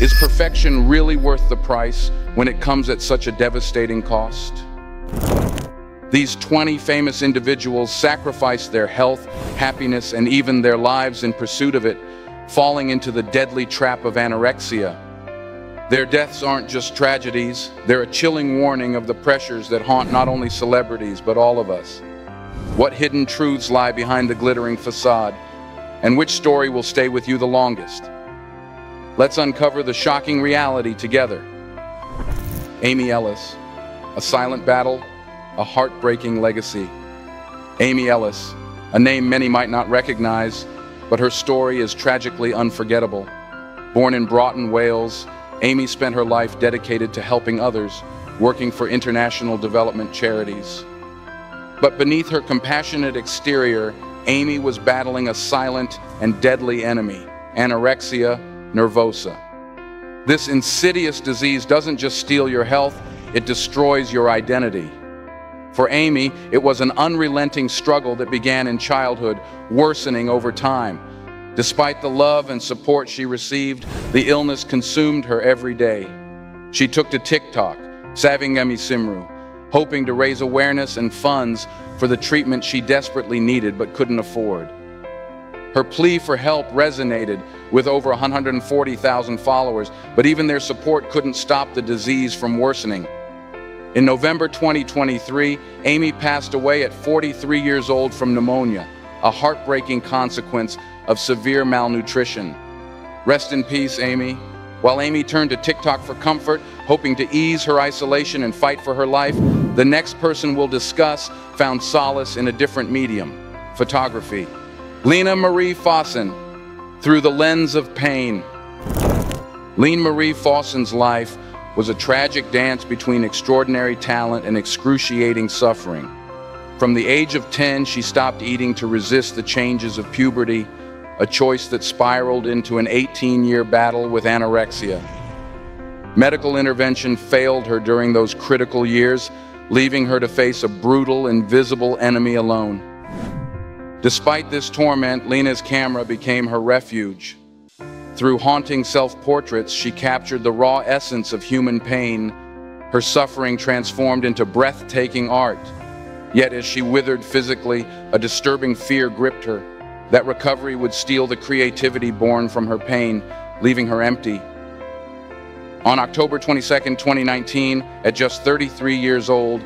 Is perfection really worth the price when it comes at such a devastating cost? These 20 famous individuals sacrificed their health, happiness, and even their lives in pursuit of it, falling into the deadly trap of anorexia. Their deaths aren't just tragedies, they're a chilling warning of the pressures that haunt not only celebrities, but all of us. What hidden truths lie behind the glittering facade, and which story will stay with you the longest? Let's uncover the shocking reality together. Amy Ellis, a silent battle, a heartbreaking legacy. Amy Ellis, a name many might not recognize, but her story is tragically unforgettable. Born in Broughton, Wales, Amy spent her life dedicated to helping others, working for international development charities. But beneath her compassionate exterior, Amy was battling a silent and deadly enemy, anorexia nervosa. This insidious disease doesn't just steal your health, it destroys your identity. For Amy, it was an unrelenting struggle that began in childhood, worsening over time. Despite the love and support she received, the illness consumed her every day. She took to TikTok, Savingemi Simru, hoping to raise awareness and funds for the treatment she desperately needed but couldn't afford. Her plea for help resonated with over 140,000 followers, but even their support couldn't stop the disease from worsening. In November 2023, Amy passed away at 43 years old from pneumonia, a heartbreaking consequence of severe malnutrition. Rest in peace, Amy. While Amy turned to TikTok for comfort, hoping to ease her isolation and fight for her life, the next person we'll discuss found solace in a different medium, photography. Lena Marie Fossen, Through the Lens of Pain. Lena Marie Fossen's life was a tragic dance between extraordinary talent and excruciating suffering. From the age of 10, she stopped eating to resist the changes of puberty, a choice that spiraled into an 18-year battle with anorexia. Medical intervention failed her during those critical years, leaving her to face a brutal, invisible enemy alone. Despite this torment, Lena's camera became her refuge. Through haunting self-portraits, she captured the raw essence of human pain. Her suffering transformed into breathtaking art. Yet as she withered physically, a disturbing fear gripped her, that recovery would steal the creativity born from her pain, leaving her empty. On October 22, 2019, at just 33 years old,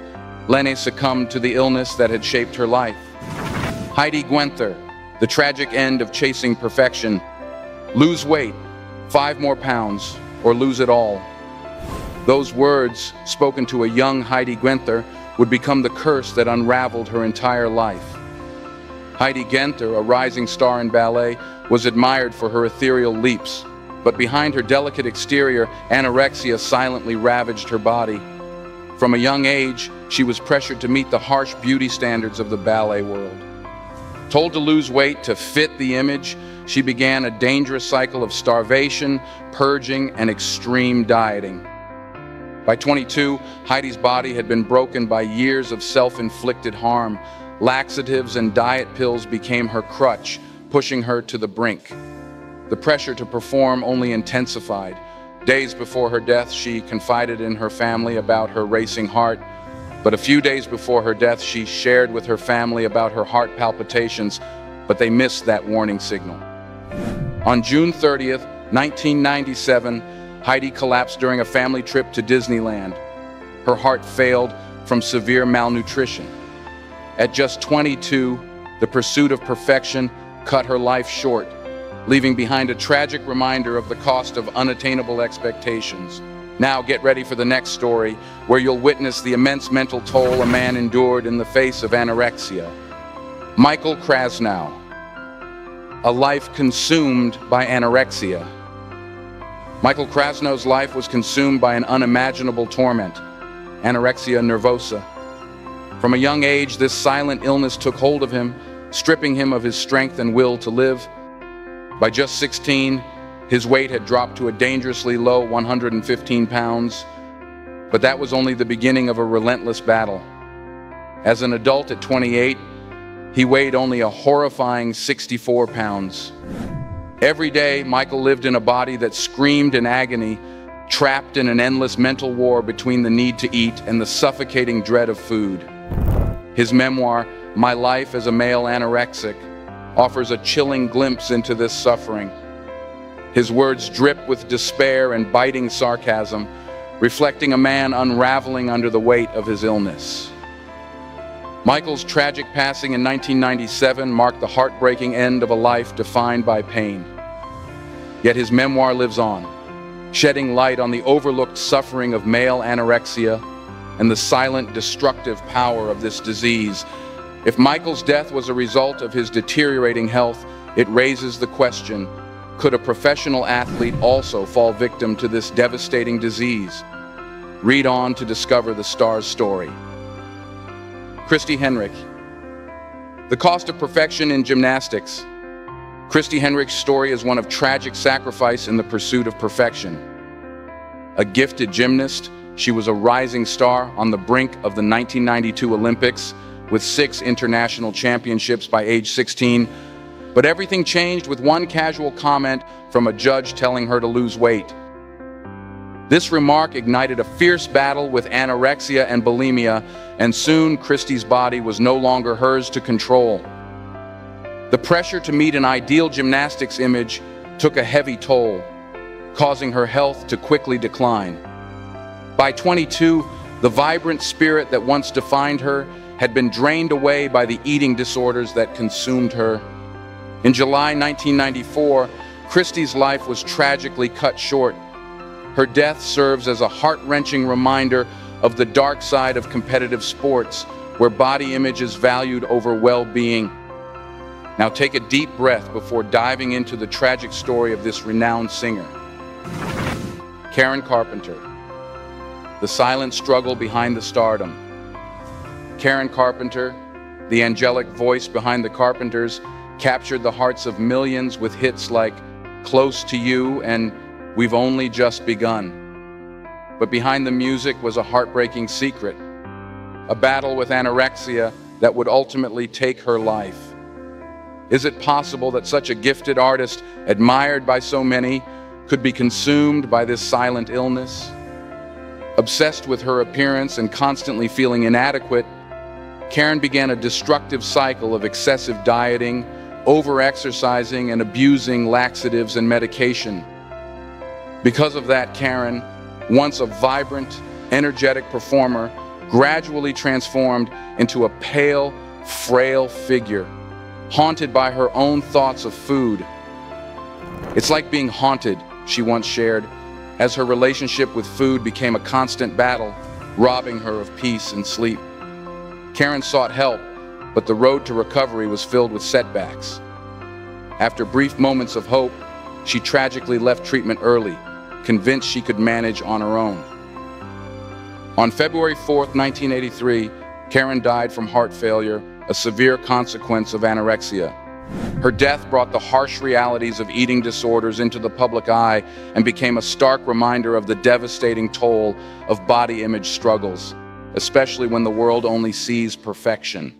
Lena succumbed to the illness that had shaped her life. Heidi Guenther, The Tragic End of Chasing Perfection. Lose weight, 5 more pounds, or lose it all. Those words, spoken to a young Heidi Guenther, would become the curse that unraveled her entire life. Heidi Guenther, a rising star in ballet, was admired for her ethereal leaps, but behind her delicate exterior, anorexia silently ravaged her body. From a young age, she was pressured to meet the harsh beauty standards of the ballet world. Told to lose weight to fit the image, she began a dangerous cycle of starvation, purging, and extreme dieting. By 22, Heidi's body had been broken by years of self-inflicted harm. Laxatives and diet pills became her crutch, pushing her to the brink. The pressure to perform only intensified. Days before her death, she confided in her family about her racing heart. But a few days before her death, she shared with her family about her heart palpitations, but they missed that warning signal. On June 30th, 1997, Heidi collapsed during a family trip to Disneyland. Her heart failed from severe malnutrition. At just 22, the pursuit of perfection cut her life short, leaving behind a tragic reminder of the cost of unattainable expectations. Now get ready for the next story, where you'll witness the immense mental toll a man endured in the face of anorexia. Michael Krasnow, A Life Consumed by Anorexia. Michael Krasnow's life was consumed by an unimaginable torment, anorexia nervosa. From a young age, this silent illness took hold of him, stripping him of his strength and will to live. By just 16, his weight had dropped to a dangerously low 115 pounds, but that was only the beginning of a relentless battle. As an adult at 28, he weighed only a horrifying 64 pounds. Every day, Michael lived in a body that screamed in agony, trapped in an endless mental war between the need to eat and the suffocating dread of food. His memoir, My Life as a Male Anorexic, offers a chilling glimpse into this suffering. His words drip with despair and biting sarcasm, reflecting a man unraveling under the weight of his illness. Michael's tragic passing in 1997 marked the heartbreaking end of a life defined by pain. Yet his memoir lives on, shedding light on the overlooked suffering of male anorexia and the silent, destructive power of this disease. If Michael's death was a result of his deteriorating health, it raises the question, could a professional athlete also fall victim to this devastating disease? Read on to discover the star's story. Christy Henrik. The cost of perfection in gymnastics. Christy Henrik's story is one of tragic sacrifice in the pursuit of perfection. A gifted gymnast, she was a rising star on the brink of the 1992 Olympics with 6 international championships by age 16. But everything changed with one casual comment from a judge telling her to lose weight. This remark ignited a fierce battle with anorexia and bulimia, and soon Christy's body was no longer hers to control. The pressure to meet an ideal gymnastics image took a heavy toll, causing her health to quickly decline. By 22, the vibrant spirit that once defined her had been drained away by the eating disorders that consumed her. In July 1994, Christy's life was tragically cut short. Her death serves as a heart-wrenching reminder of the dark side of competitive sports, where body image is valued over well-being. Now take a deep breath before diving into the tragic story of this renowned singer. Karen Carpenter. The silent struggle behind the stardom. Karen Carpenter, the angelic voice behind the Carpenters, captured the hearts of millions with hits like Close to You and We've Only Just Begun. But behind the music was a heartbreaking secret, a battle with anorexia that would ultimately take her life. Is it possible that such a gifted artist, admired by so many, could be consumed by this silent illness? Obsessed with her appearance and constantly feeling inadequate, Karen began a destructive cycle of excessive dieting, over-exercising, and abusing laxatives and medication. Because of that, Karen, once a vibrant, energetic performer, gradually transformed into a pale, frail figure, haunted by her own thoughts of food. It's like being haunted, she once shared, as her relationship with food became a constant battle, robbing her of peace and sleep. Karen sought help, but the road to recovery was filled with setbacks. After brief moments of hope, she tragically left treatment early, convinced she could manage on her own. On February 4th, 1983, Karen died from heart failure, a severe consequence of anorexia. Her death brought the harsh realities of eating disorders into the public eye and became a stark reminder of the devastating toll of body image struggles, especially when the world only sees perfection.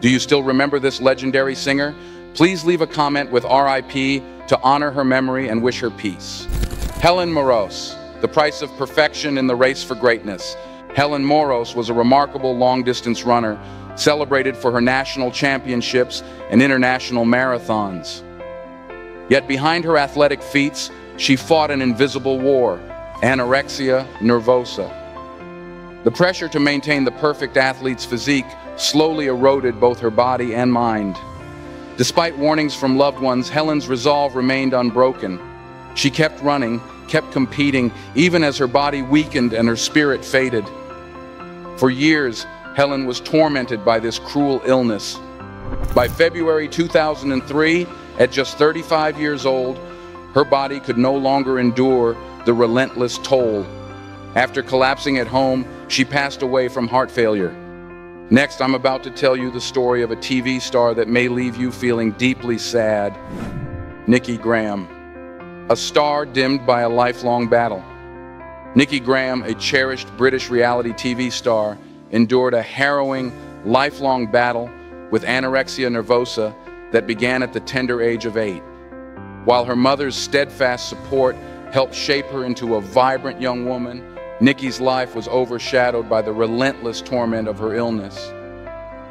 Do you still remember this legendary singer? Please leave a comment with RIP to honor her memory and wish her peace. Helen Moros, the price of perfection in the race for greatness. Helen Moros was a remarkable long-distance runner, celebrated for her national championships and international marathons. Yet behind her athletic feats, she fought an invisible war, anorexia nervosa. The pressure to maintain the perfect athlete's physique slowly eroded both her body and mind. Despite warnings from loved ones, Helen's resolve remained unbroken. She kept running, kept competing, even as her body weakened and her spirit faded. For years, Helen was tormented by this cruel illness. By February 2003, at just 35 years old, her body could no longer endure the relentless toll. After collapsing at home, she passed away from heart failure. Next, I'm about to tell you the story of a TV star that may leave you feeling deeply sad. Nikki Graham, a star dimmed by a lifelong battle. Nikki Graham, a cherished British reality TV star, endured a harrowing, lifelong battle with anorexia nervosa that began at the tender age of 8. While her mother's steadfast support helped shape her into a vibrant young woman, Nikki's life was overshadowed by the relentless torment of her illness.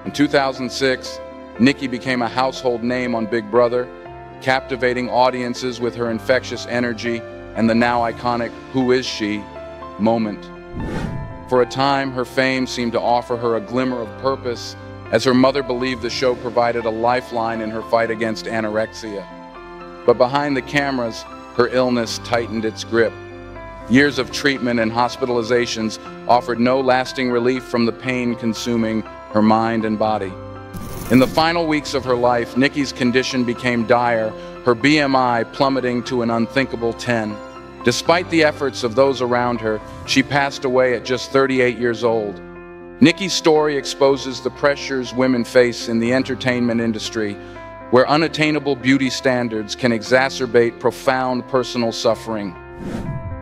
In 2006, Nikki became a household name on Big Brother, captivating audiences with her infectious energy and the now iconic "Who is she?" moment. For a time, her fame seemed to offer her a glimmer of purpose, as her mother believed the show provided a lifeline in her fight against anorexia. But behind the cameras, her illness tightened its grip. Years of treatment and hospitalizations offered no lasting relief from the pain consuming her mind and body. In the final weeks of her life, Nikki's condition became dire, her BMI plummeting to an unthinkable 10. Despite the efforts of those around her, she passed away at just 38 years old. Nikki's story exposes the pressures women face in the entertainment industry, where unattainable beauty standards can exacerbate profound personal suffering.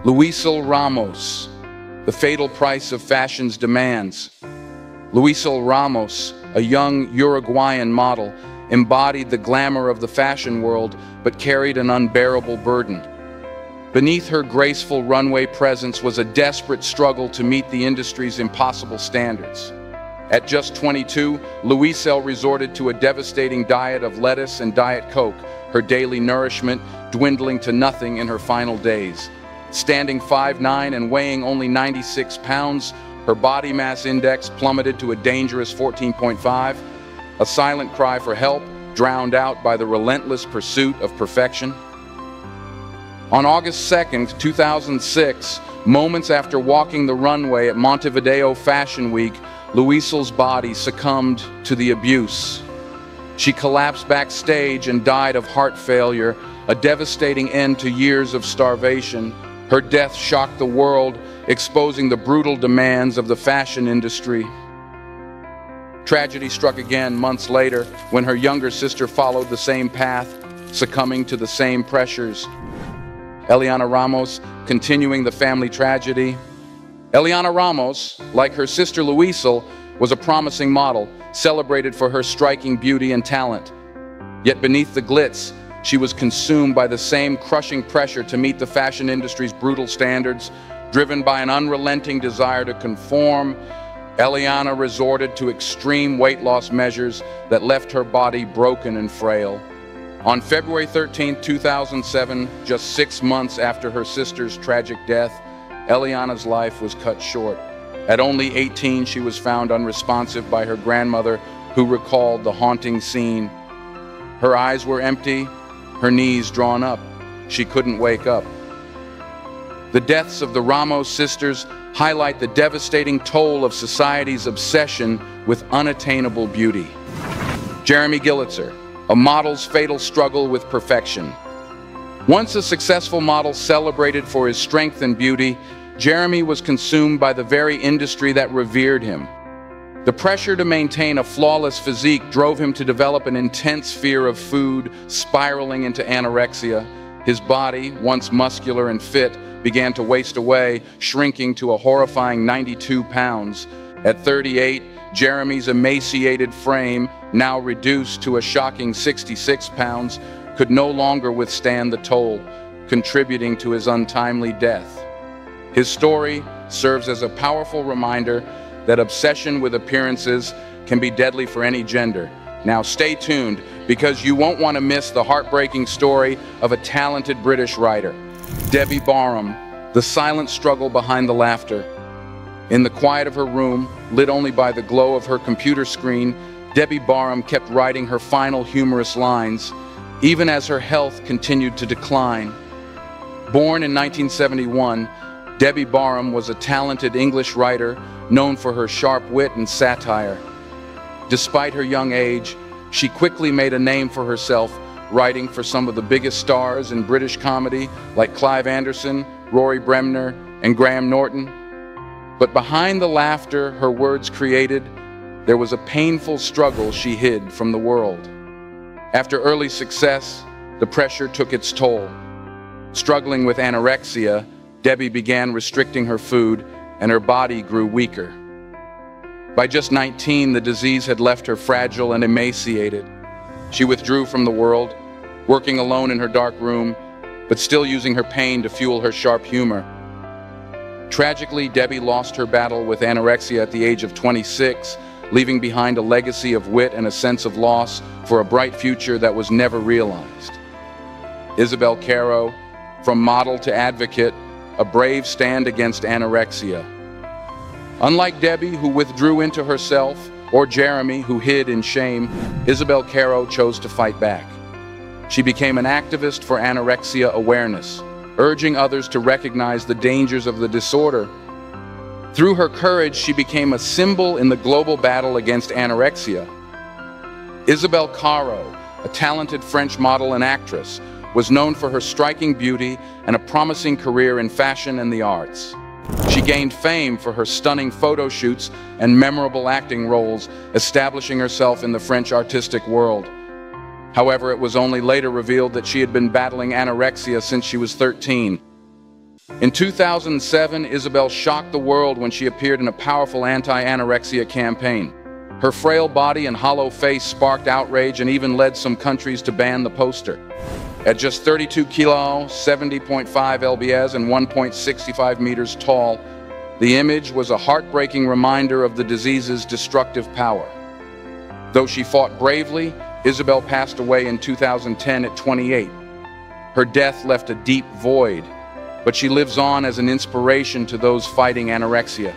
Luisel Ramos, the fatal price of fashion's demands. Luisel Ramos, a young Uruguayan model, embodied the glamour of the fashion world but carried an unbearable burden. Beneath her graceful runway presence was a desperate struggle to meet the industry's impossible standards. At just 22, Luisel resorted to a devastating diet of lettuce and Diet Coke, her daily nourishment dwindling to nothing in her final days. Standing 5'9" and weighing only 96 pounds, her body mass index plummeted to a dangerous 14.5, a silent cry for help drowned out by the relentless pursuit of perfection. On August 2nd, 2006, moments after walking the runway at Montevideo Fashion Week, Luisel's body succumbed to the abuse. She collapsed backstage and died of heart failure, a devastating end to years of starvation. Her death shocked the world, exposing the brutal demands of the fashion industry. Tragedy struck again months later when her younger sister followed the same path, succumbing to the same pressures. Eliana Ramos, continuing the family tragedy. Eliana Ramos, like her sister Luisel, was a promising model, celebrated for her striking beauty and talent. Yet beneath the glitz, she was consumed by the same crushing pressure to meet the fashion industry's brutal standards. Driven by an unrelenting desire to conform, Eliana resorted to extreme weight loss measures that left her body broken and frail. On February 13, 2007, just 6 months after her sister's tragic death, Eliana's life was cut short. At only 18, she was found unresponsive by her grandmother, who recalled the haunting scene. Her eyes were empty, her knees drawn up. She couldn't wake up. The deaths of the Ramos sisters highlight the devastating toll of society's obsession with unattainable beauty. Jeremy Gillitzer, a model's fatal struggle with perfection. Once a successful model celebrated for his strength and beauty, Jeremy was consumed by the very industry that revered him. The pressure to maintain a flawless physique drove him to develop an intense fear of food, spiraling into anorexia. His body, once muscular and fit, began to waste away, shrinking to a horrifying 92 pounds. At 38, Jeremy's emaciated frame, now reduced to a shocking 66 pounds, could no longer withstand the toll, contributing to his untimely death. His story serves as a powerful reminder that obsession with appearances can be deadly for any gender. Now stay tuned, because you won't want to miss the heartbreaking story of a talented British writer, Debbie Barham, the silent struggle behind the laughter. In the quiet of her room, lit only by the glow of her computer screen, Debbie Barham kept writing her final humorous lines, even as her health continued to decline. Born in 1971, Debbie Barham was a talented English writer known for her sharp wit and satire. Despite her young age, she quickly made a name for herself, writing for some of the biggest stars in British comedy like Clive Anderson, Rory Bremner, and Graham Norton. But behind the laughter her words created, there was a painful struggle she hid from the world. After early success, the pressure took its toll. Struggling with anorexia, Debbie began restricting her food, and her body grew weaker. By just 19, the disease had left her fragile and emaciated. She withdrew from the world, working alone in her dark room, but still using her pain to fuel her sharp humor. Tragically, Debbie lost her battle with anorexia at the age of 26, leaving behind a legacy of wit and a sense of loss for a bright future that was never realized. Isabel Caro, from model to advocate, a brave stand against anorexia. Unlike Debbie, who withdrew into herself, or Jeremy, who hid in shame, Isabel Caro chose to fight back. She became an activist for anorexia awareness, urging others to recognize the dangers of the disorder. Through her courage, she became a symbol in the global battle against anorexia. Isabel Caro, a talented French model and actress, was known for her striking beauty and a promising career in fashion and the arts. She gained fame for her stunning photo shoots and memorable acting roles, establishing herself in the French artistic world. However, it was only later revealed that she had been battling anorexia since she was 13. In 2007, Isabel shocked the world when she appeared in a powerful anti-anorexia campaign. Her frail body and hollow face sparked outrage and even led some countries to ban the poster. At just 32 kilos, 70.5 lbs, and 1.65 meters tall, the image was a heartbreaking reminder of the disease's destructive power. Though she fought bravely, Isabel passed away in 2010 at 28. Her death left a deep void, but she lives on as an inspiration to those fighting anorexia.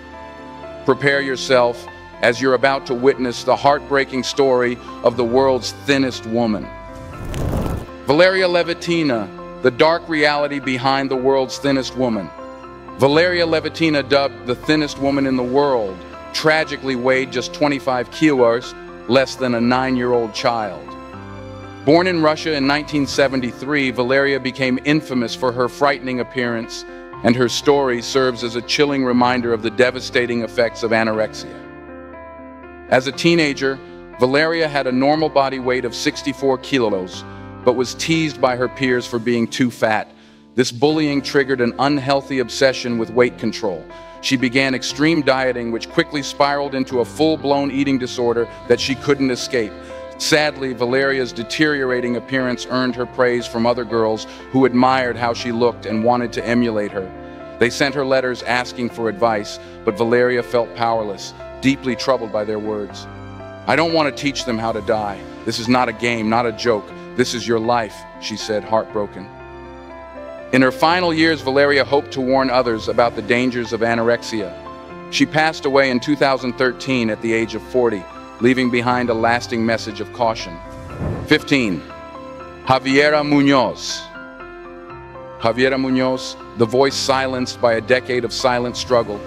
Prepare yourself as you're about to witness the heartbreaking story of the world's thinnest woman. Valeria Levitina, the dark reality behind the world's thinnest woman. Valeria Levitina, dubbed the thinnest woman in the world, tragically weighed just 25 kilos, less than a 9-year-old child. Born in Russia in 1973, Valeria became infamous for her frightening appearance, and her story serves as a chilling reminder of the devastating effects of anorexia. As a teenager, Valeria had a normal body weight of 64 kilos, but was teased by her peers for being too fat. This bullying triggered an unhealthy obsession with weight control. She began extreme dieting, which quickly spiraled into a full-blown eating disorder that she couldn't escape. Sadly, Valeria's deteriorating appearance earned her praise from other girls who admired how she looked and wanted to emulate her. They sent her letters asking for advice, but Valeria felt powerless, deeply troubled by their words. "I don't want to teach them how to die. This is not a game, not a joke. This is your life," she said, heartbroken. In her final years, Valeria hoped to warn others about the dangers of anorexia. She passed away in 2013 at the age of 40, leaving behind a lasting message of caution. 15. Javiera Munoz. Javiera Munoz, the voice silenced by a decade of silent struggle.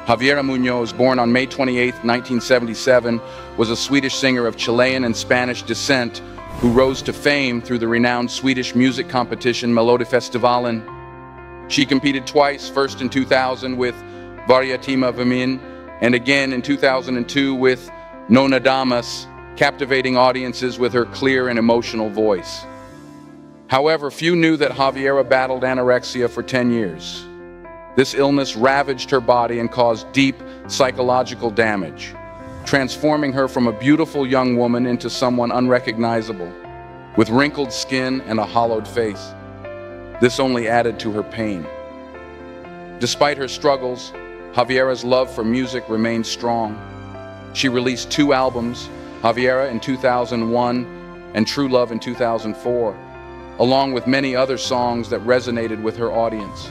Javiera Munoz, born on May 28, 1977, was a Swedish singer of Chilean and Spanish descent who rose to fame through the renowned Swedish music competition Melodifestivalen. She competed twice, first in 2000 with Varietima Vamin, and again in 2002 with Nona Damas, captivating audiences with her clear and emotional voice. However, few knew that Javiera battled anorexia for 10 years. This illness ravaged her body and caused deep psychological damage, transforming her from a beautiful young woman into someone unrecognizable, with wrinkled skin and a hollowed face. This only added to her pain. Despite her struggles, Javiera's love for music remained strong. She released 2 albums, Javiera in 2001 and True Love in 2004, along with many other songs that resonated with her audience.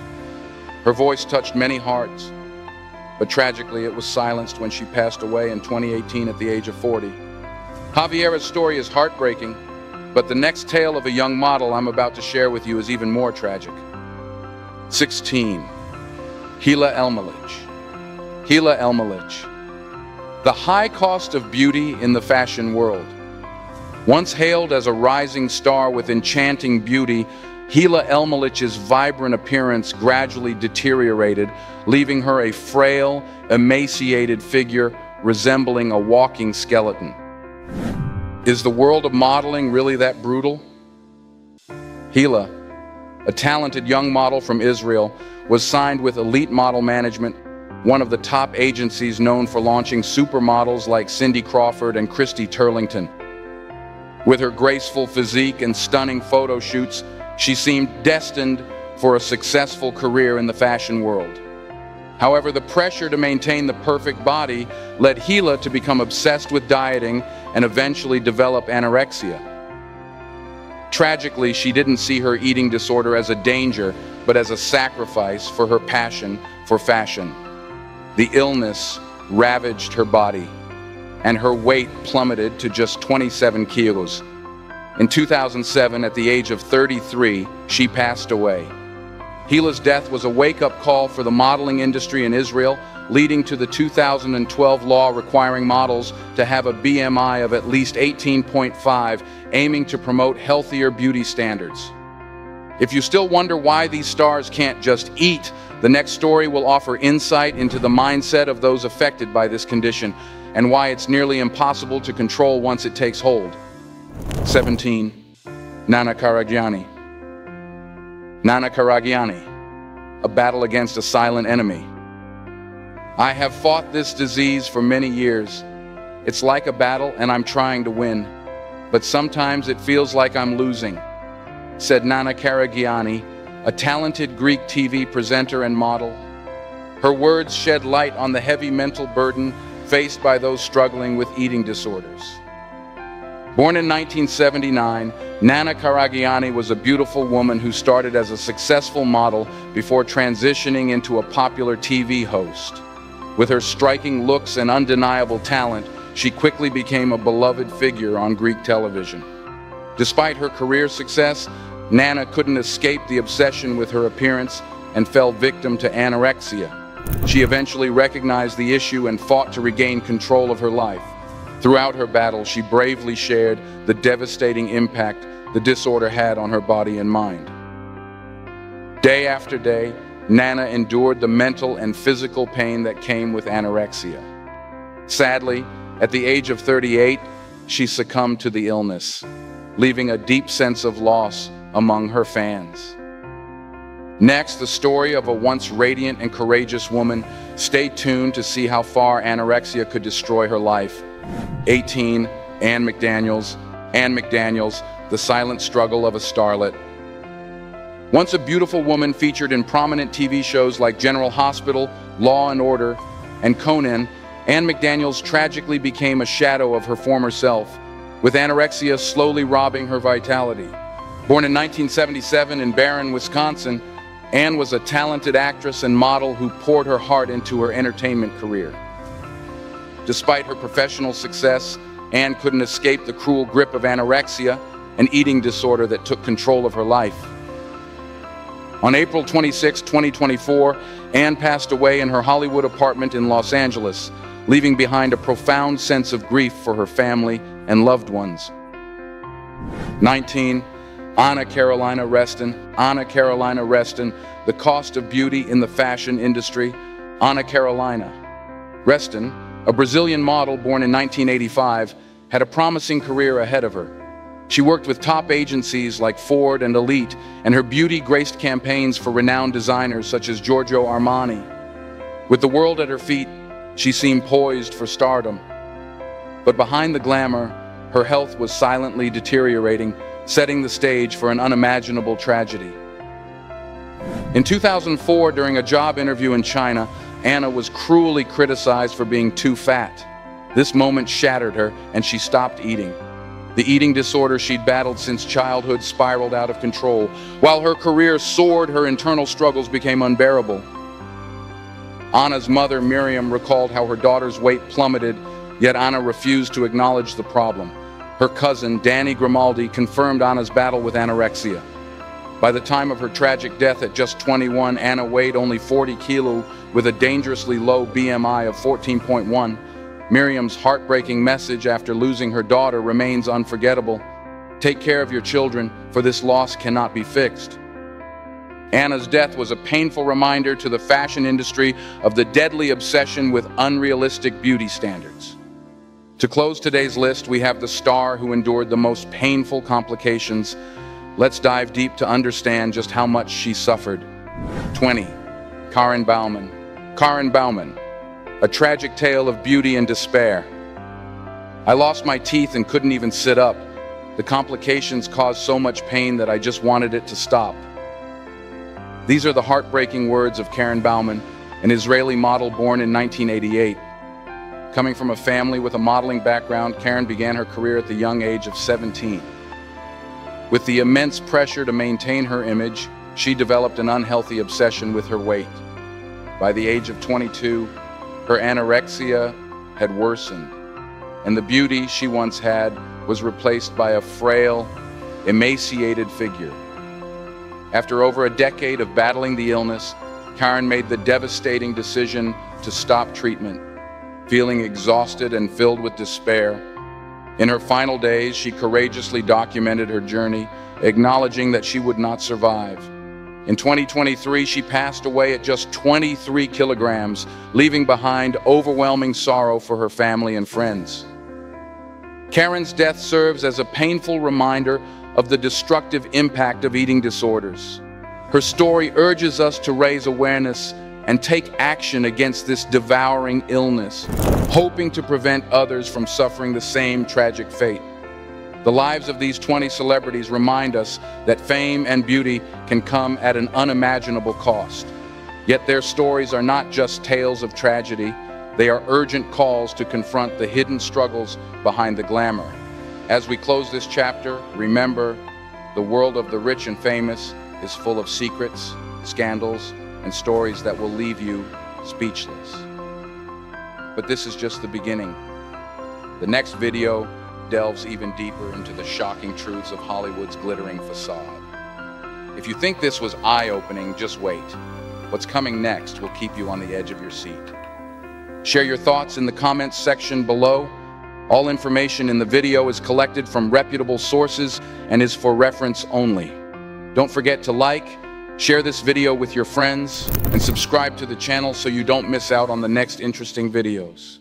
Her voice touched many hearts, but tragically it was silenced when she passed away in 2018 at the age of 40. Javiera's story is heartbreaking, but the next tale of a young model I'm about to share with you is even more tragic. 16. Hila Elmalich. Hila Elmalich. The high cost of beauty in the fashion world. Once hailed as a rising star with enchanting beauty, Hila Elmalich's vibrant appearance gradually deteriorated, leaving her a frail, emaciated figure resembling a walking skeleton. Is the world of modeling really that brutal? Hila, a talented young model from Israel, was signed with Elite Model Management, one of the top agencies known for launching supermodels like Cindy Crawford and Christy Turlington. With her graceful physique and stunning photo shoots, she seemed destined for a successful career in the fashion world. However, the pressure to maintain the perfect body led DlED to become obsessed with dieting and eventually develop anorexia. Tragically, she didn't see her eating disorder as a danger, but as a sacrifice for her passion for fashion. The illness ravaged her body, and her weight plummeted to just 27 kilos. In 2007, at the age of 33, she passed away. DlED's death was a wake-up call for the modeling industry in Israel, leading to the 2012 law requiring models to have a BMI of at least 18.5, aiming to promote healthier beauty standards. If you still wonder why these stars can't just eat, the next story will offer insight into the mindset of those affected by this condition and why it's nearly impossible to control once it takes hold. 17. Nana Karagiani. Nana Karagiani, a battle against a silent enemy. I have fought this disease for many years. It's like a battle and I'm trying to win, but sometimes it feels like I'm losing, said Nana Karagiani, a talented Greek TV presenter and model. Her words shed light on the heavy mental burden faced by those struggling with eating disorders. Born in 1979, Nana Karagiani was a beautiful woman who started as a successful model before transitioning into a popular TV host. With her striking looks and undeniable talent, she quickly became a beloved figure on Greek television. Despite her career success, Nana couldn't escape the obsession with her appearance and fell victim to anorexia. She eventually recognized the issue and fought to regain control of her life. Throughout her battle, she bravely shared the devastating impact the disorder had on her body and mind. Day after day, Nana endured the mental and physical pain that came with anorexia. Sadly, at the age of 38, she succumbed to the illness, leaving a deep sense of loss among her fans. Next, the story of a once radiant and courageous woman. Stay tuned to see how far anorexia could destroy her life. 18. Anne McDaniels. Anne McDaniels, the silent struggle of a starlet. Once a beautiful woman featured in prominent TV shows like General Hospital, Law and Order, and Conan, Anne McDaniels tragically became a shadow of her former self, with anorexia slowly robbing her vitality. Born in 1977 in Barron, Wisconsin, Anne was a talented actress and model who poured her heart into her entertainment career. Despite her professional success, Anne couldn't escape the cruel grip of anorexia, an eating disorder that took control of her life. On April 26, 2024, Anne passed away in her Hollywood apartment in Los Angeles, leaving behind a profound sense of grief for her family and loved ones. 19. Anna Carolina Reston. Anna Carolina Reston, the cost of beauty in the fashion industry. Anna Carolina Reston, a Brazilian model born in 1985, had a promising career ahead of her. She worked with top agencies like Ford and Elite, and her beauty graced campaigns for renowned designers such as Giorgio Armani. With the world at her feet, she seemed poised for stardom. But behind the glamour, her health was silently deteriorating, setting the stage for an unimaginable tragedy. In 2004, during a job interview in China, Anna was cruelly criticized for being too fat. This moment shattered her, and she stopped eating. The eating disorder she'd battled since childhood spiraled out of control. While her career soared, her internal struggles became unbearable. Anna's mother, Miriam, recalled how her daughter's weight plummeted, yet Anna refused to acknowledge the problem. Her cousin, Danny Grimaldi, confirmed Anna's battle with anorexia. By the time of her tragic death at just 21, Anna weighed only 40 kilos with a dangerously low BMI of 14.1. Miriam's heartbreaking message after losing her daughter remains unforgettable. Take care of your children, for this loss cannot be fixed. Anna's death was a painful reminder to the fashion industry of the deadly obsession with unrealistic beauty standards. To close today's list, we have the star who endured the most painful complications. Let's dive deep to understand just how much she suffered. 20. Karin Bauman. Karin Bauman, a tragic tale of beauty and despair. I lost my teeth and couldn't even sit up. The complications caused so much pain that I just wanted it to stop. These are the heartbreaking words of Karen Bauman, an Israeli model born in 1988. Coming from a family with a modeling background, Karen began her career at the young age of 17. With the immense pressure to maintain her image, she developed an unhealthy obsession with her weight. By the age of 22, her anorexia had worsened, and the beauty she once had was replaced by a frail, emaciated figure. After over a decade of battling the illness, Karen made the devastating decision to stop treatment. Feeling exhausted and filled with despair, in her final days, she courageously documented her journey, acknowledging that she would not survive. In 2023, she passed away at just 23 kilograms, leaving behind overwhelming sorrow for her family and friends. Karen's death serves as a painful reminder of the destructive impact of eating disorders. Her story urges us to raise awareness and take action against this devouring illness, hoping to prevent others from suffering the same tragic fate. The lives of these 20 celebrities remind us that fame and beauty can come at an unimaginable cost. Yet their stories are not just tales of tragedy, they are urgent calls to confront the hidden struggles behind the glamour. As we close this chapter, remember, the world of the rich and famous is full of secrets, scandals, and stories that will leave you speechless. But this is just the beginning. The next video delves even deeper into the shocking truths of Hollywood's glittering facade. If you think this was eye-opening, just wait. What's coming next will keep you on the edge of your seat. Share your thoughts in the comments section below. All information in the video is collected from reputable sources and is for reference only. Don't forget to like, share this video with your friends, and subscribe to the channel so you don't miss out on the next interesting videos.